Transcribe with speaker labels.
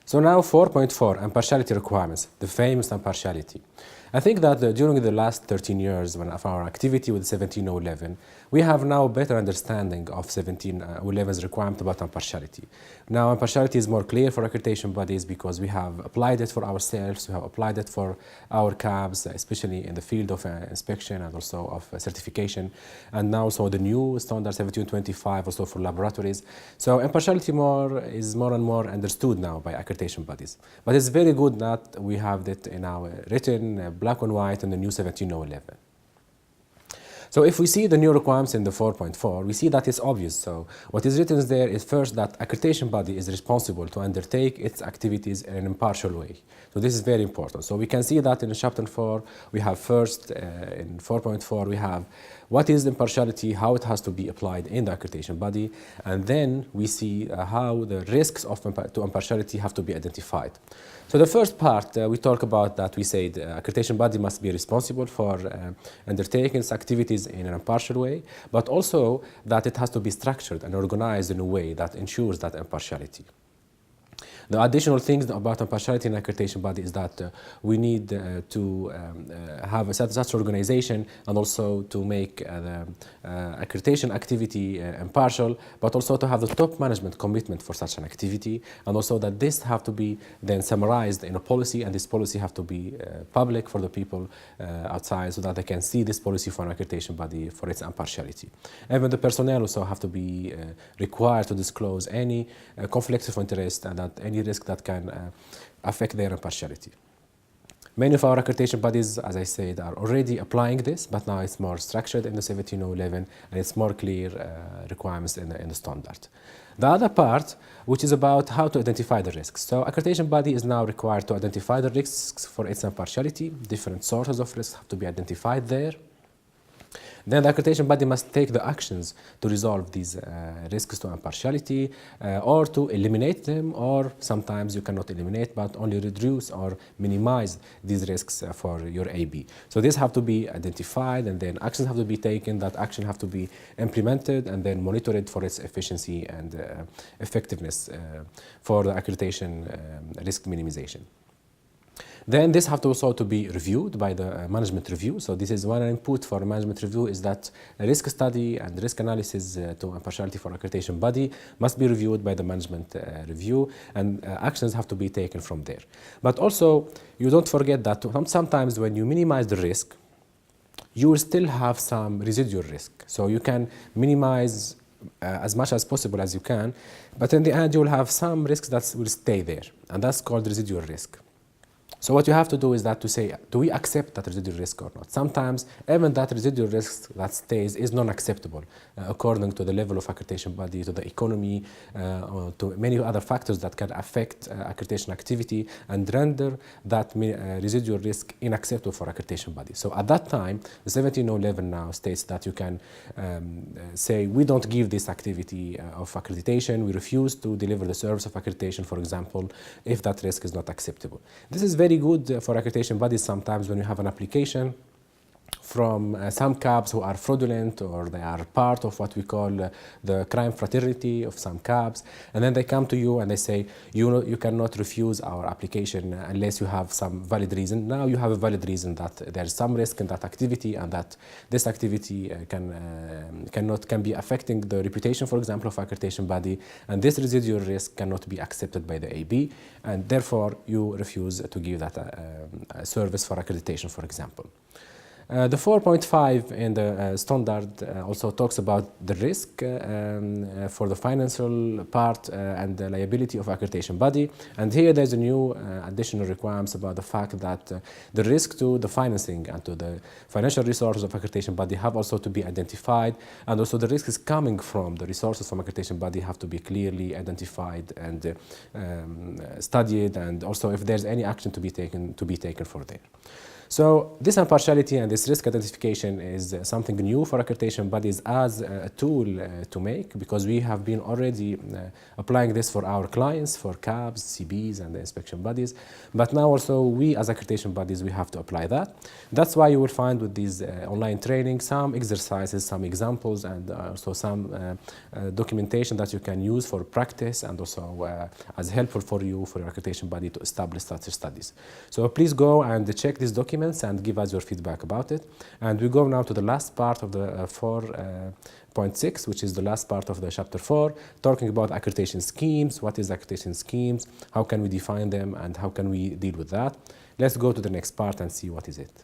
Speaker 1: So now 4.4, impartiality requirements, the famous impartiality. I think that during the last 13 years of our activity with 17011, we have now a better understanding of 17011's requirement about impartiality. Now impartiality is more clear for accreditation bodies because we have applied it for ourselves, we have applied it for our cabs, especially in the field of inspection and also of certification, and now so the new standard 1725 also for laboratories. So impartiality is more and more understood now by accreditation bodies. But it's very good that we have it in our written black and white in the new 17011. So if we see the new requirements in the 4.4, we see that it's obvious. So what is written there is first that accreditation body is responsible to undertake its activities in an impartial way. So this is very important. So we can see that in chapter 4, we have first, in 4.4, we have what is impartiality, how it has to be applied in the accreditation body, and then we see how the risks of impartiality have to be identified. So the first part, we talk about that we say the accreditation body must be responsible for undertaking its activities in an impartial way, but also that it has to be structured and organized in a way that ensures that impartiality. The additional things about impartiality in accreditation body is that we need to have such organization and also to make the accreditation activity impartial, but also to have the top management commitment for such an activity, and also that this have to be then summarized in a policy, and this policy have to be public for the people outside so that they can see this policy for an accreditation body for its impartiality. Even the personnel also have to be required to disclose any conflicts of interest and that any risk that can affect their impartiality. Many of our accreditation bodies, as I said, are already applying this, but now it's more structured in the 17011 and it's more clear requirements in the standard. The other part, which is about how to identify the risks. So accreditation body is now required to identify the risks for its impartiality. Different sources of risks have to be identified there. Then the accreditation body must take the actions to resolve these risks to impartiality or to eliminate them, or sometimes you cannot eliminate but only reduce or minimize these risks for your AB. So these have to be identified and then actions have to be taken, that action have to be implemented and then monitored for its efficiency and effectiveness for the accreditation risk minimization. Then this have to also to be reviewed by the management review. So this is one input for management review is that a risk study and risk analysis to impartiality for accreditation body must be reviewed by the management review, and actions have to be taken from there. But also you don't forget that sometimes when you minimize the risk, you will still have some residual risk. So you can minimize as much as possible as you can, but in the end you will have some risks that will stay there, and that's called residual risk. So what you have to do is that to say, do we accept that residual risk or not? Sometimes even that residual risk that stays is non-acceptable according to the level of accreditation body, to the economy, or to many other factors that can affect accreditation activity and render that residual risk unacceptable for accreditation body. So at that time, the 17011 now states that you can say, we don't give this activity of accreditation, we refuse to deliver the service of accreditation, for example, if that risk is not acceptable. This is very good for accreditation bodies sometimes when you have an application from some cabs who are fraudulent or they are part of what we call the crime fraternity of some cabs, and then they come to you and they say, you cannot refuse our application unless you have some valid reason. Now you have a valid reason that there is some risk in that activity and that this activity can be affecting the reputation, for example, of accreditation body, and this residual risk cannot be accepted by the AB, and therefore you refuse to give that service for accreditation, for example. The 4.5 in the standard also talks about the risk for the financial part and the liability of accreditation body. And here there's a new additional requirements about the fact that the risk to the financing and to the financial resources of accreditation body have also to be identified. And also the risk is coming from the resources from accreditation body have to be clearly identified and studied, and also if there's any action to be taken for there. So this impartiality and this risk identification is something new for accreditation bodies as a tool to make, because we have been already applying this for our clients, for CABs, CBs, and the inspection bodies. But now also we as accreditation bodies, we have to apply that. That's why you will find with these online training some exercises, some examples, and also some documentation that you can use for practice, and also as helpful for you, for your accreditation body, to establish such studies. So please go and check these documents and give us your feedback about it. And we go now to the last part of the 4.6, which is the last part of the chapter 4, talking about accreditation schemes. What is accreditation schemes? How can we define them, and how can we deal with that? Let's go to the next part and see what is it.